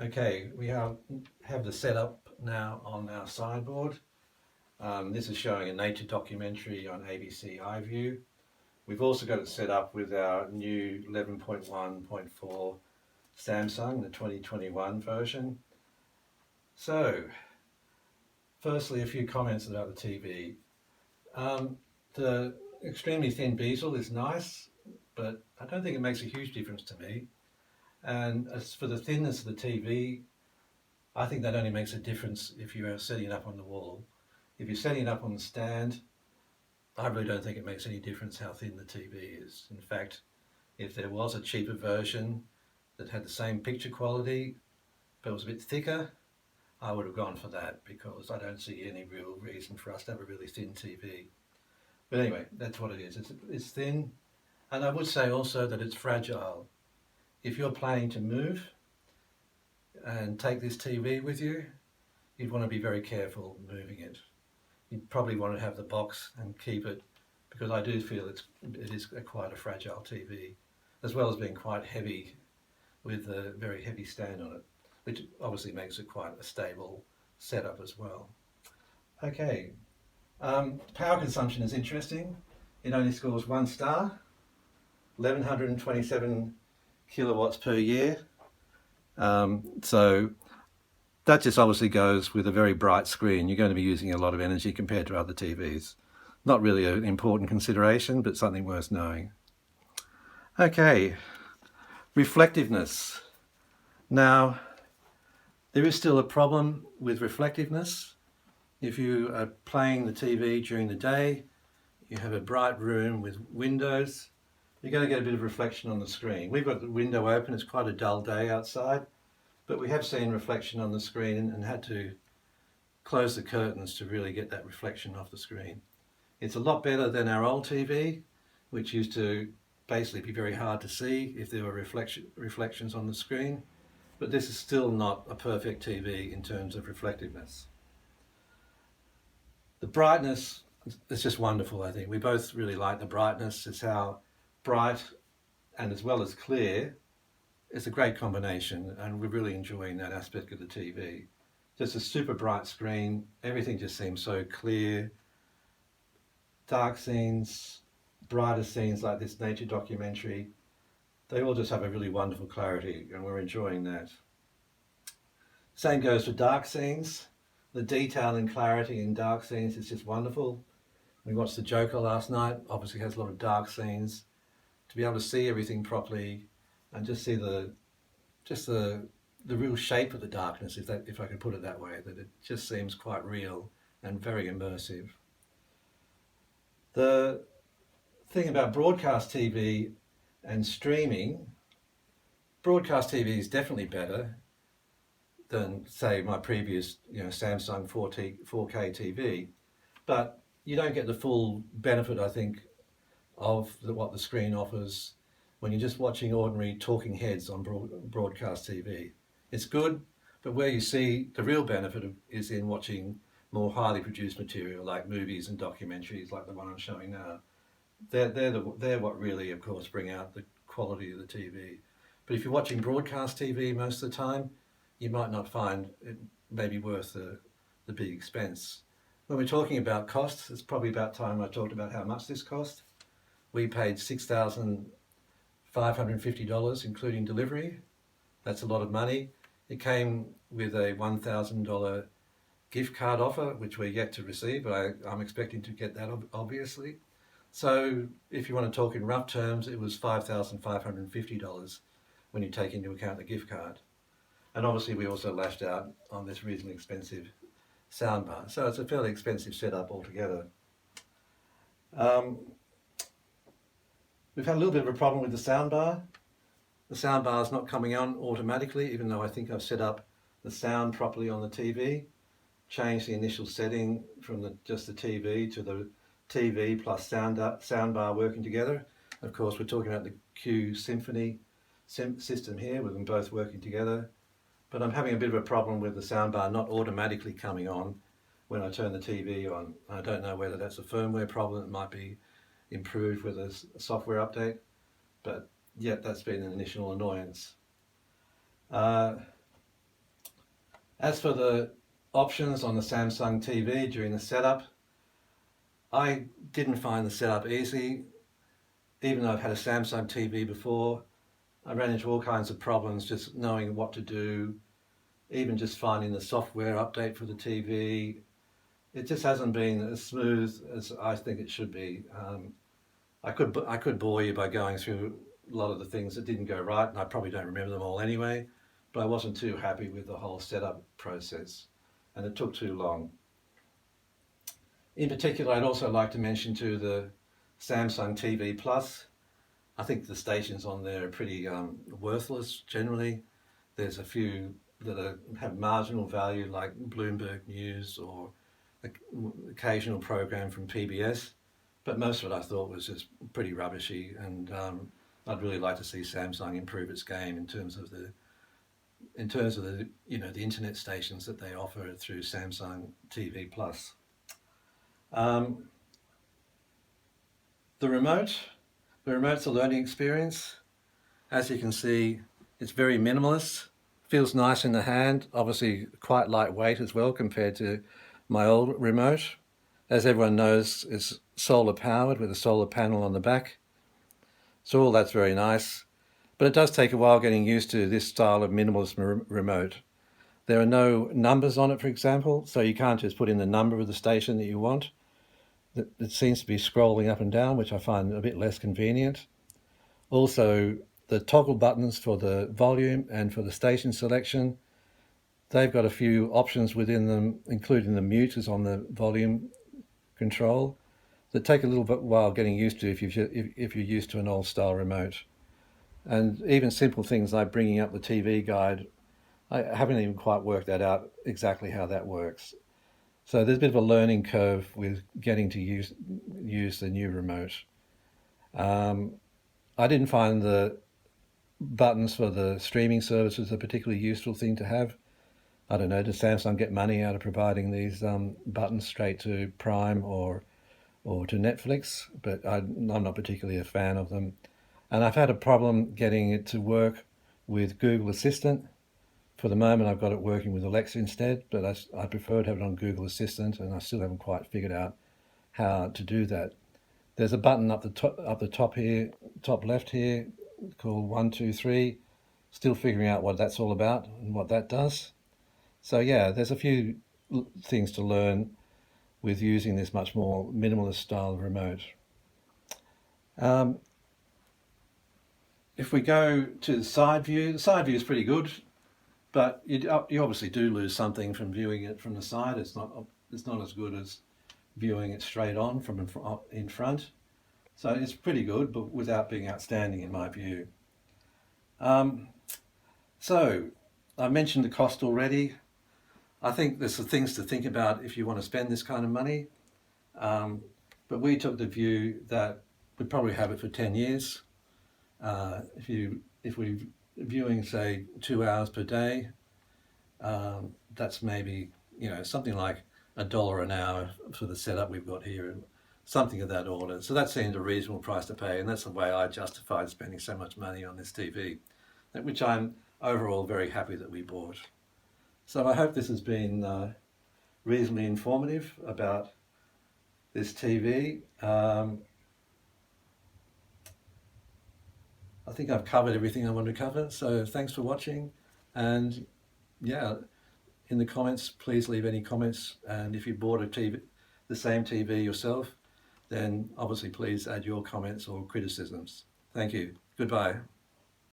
Okay, we have the setup now on our sideboard. This is showing a nature documentary on ABC iView. We've also got it set up with our new 11.1.4 Samsung, the 2021 version. So, firstly, a few comments about the TV. The extremely thin bezel is nice, but I don't think it makes a huge difference to me. And as for the thinness of the TV, I think that only makes a difference if you are setting it up on the wall. If you're setting it up on the stand, I really don't think it makes any difference how thin the TV is. In fact, if there was a cheaper version that had the same picture quality but was a bit thicker, I would have gone for that because I don't see any real reason for us to have a really thin TV. But anyway, that's what it is. It's thin, and I would say also that it's fragile. If you're planning to move and take this TV with you, you'd want to be very careful moving it. You'd probably want to have the box and keep it, because I do feel it is quite a fragile TV, as well as being quite heavy with a very heavy stand on it, which obviously makes it quite a stable setup as well. Okay, power consumption is interesting. It only scores 1 star, 1127 kilowatts per year. So that just obviously goes with a very bright screen. You're going to be using a lot of energy compared to other TVs. Not really an important consideration, but something worth knowing. Okay, reflectiveness. Now, there is still a problem with reflectiveness. If you are playing the TV during the day, you have a bright room with windows, you're going to get a bit of reflection on the screen. We've got the window open, it's quite a dull day outside, but we have seen reflection on the screen and had to close the curtains to really get that reflection off the screen. It's a lot better than our old TV, which used to basically be very hard to see if there were reflections on the screen, but this is still not a perfect TV in terms of reflectiveness. The brightness is just wonderful, I think. We both really like the brightness. It's how bright and as well as clear. It's a great combination, and we're really enjoying that aspect of the TV. Just a super bright screen, everything just seems so clear. Dark scenes, brighter scenes like this nature documentary, they all just have a really wonderful clarity, and we're enjoying that. Same goes for dark scenes. The detail and clarity in dark scenes is just wonderful. We watched The Joker last night, obviously has a lot of dark scenes. To be able to see everything properly and just see the real shape of the darkness, if I could put it that way, that it just seems quite real and very immersive. The thing about broadcast TV and streaming, broadcast TV is definitely better than, say, my previous Samsung 4K TV, but you don't get the full benefit, I think, of what the screen offers when you're just watching ordinary talking heads on broadcast TV. It's good, but where you see the real benefit is in watching more highly produced material like movies and documentaries like the one I'm showing now. They're what really, of course, bring out the quality of the TV. But if you're watching broadcast TV most of the time, you might not find it maybe worth the big expense. When we're talking about costs, it's probably about time I talked about how much this cost. We paid $6,550, including delivery. That's a lot of money. It came with a $1,000 gift card offer, which we're yet to receive, but I'm expecting to get that, obviously. So if you want to talk in rough terms, it was $5,550 when you take into account the gift card. And obviously we also lashed out on this reasonably expensive soundbar. So it's a fairly expensive setup altogether. We've had a little bit of a problem with the soundbar. The soundbar is not coming on automatically, even though I think I've set up the sound properly on the TV. Changed the initial setting from just the TV to the TV plus soundbar working together. Of course, we're talking about the Q Symphony system here, with them both working together. But I'm having a bit of a problem with the soundbar not automatically coming on when I turn the TV on. I don't know whether that's a firmware problem. It might be improved with a software update, but yet that's been an initial annoyance. As for the options on the Samsung TV during the setup, I didn't find the setup easy. Even though I've had a Samsung TV before, I ran into all kinds of problems just knowing what to do, even just finding the software update for the TV. It just hasn't been as smooth as I think it should be. I could bore you by going through a lot of the things that didn't go right, and I probably don't remember them all anyway, but I wasn't too happy with the whole setup process, and it took too long. In particular, I'd also like to mention too the Samsung TV Plus. I think the stations on there are pretty worthless generally. There's a few that have marginal value, like Bloomberg News or occasional program from PBS, but most of it I thought was just pretty rubbishy, and I'd really like to see Samsung improve its game in terms of the the internet stations that they offer through Samsung TV Plus. The remote's a learning experience. As you can see, it's very minimalist, feels nice in the hand, obviously quite lightweight as well compared to my old remote. As everyone knows, it's solar powered with a solar panel on the back. So all that's very nice, but it does take a while getting used to this style of minimalist remote. There are no numbers on it, for example, so you can't just put in the number of the station that you want. It seems to be scrolling up and down, which I find a bit less convenient. Also, the toggle buttons for the volume and for the station selection, they've got a few options within them, including the mute is on the volume control, that take a little bit while getting used to if you're used to an old style remote. And even simple things like bringing up the TV guide, I haven't even quite worked that out exactly how that works. So there's a bit of a learning curve with getting to use the new remote. I didn't find the buttons for the streaming services a particularly useful thing to have. I don't know, does Samsung get money out of providing these buttons straight to Prime or to Netflix? But I'm not particularly a fan of them. And I've had a problem getting it to work with Google Assistant. For the moment, I've got it working with Alexa instead, but I prefer to have it on Google Assistant, and I still haven't quite figured out how to do that. There's a button up the top here, top left here, called 1, 2, 3. Still figuring out what that's all about and what that does. So yeah, there's a few things to learn with using this much more minimalist style remote. If we go to the side view is pretty good, but you obviously do lose something from viewing it from the side. It's not as good as viewing it straight on from in front. So it's pretty good, but without being outstanding in my view. So I mentioned the cost already. I think there's some things to think about if you want to spend this kind of money. But we took the view that we'd probably have it for 10 years. If we're viewing, say, 2 hours per day, that's maybe, something like $1 an hour for the setup we've got here, something of that order. So that seemed a reasonable price to pay, and that's the way I justified spending so much money on this TV, which I'm overall very happy that we bought. So I hope this has been reasonably informative about this TV. I think I've covered everything I want to cover, so thanks for watching, and yeah, in the comments please leave any comments, and if you bought the same TV yourself, then obviously please add your comments or criticisms. Thank you. Goodbye.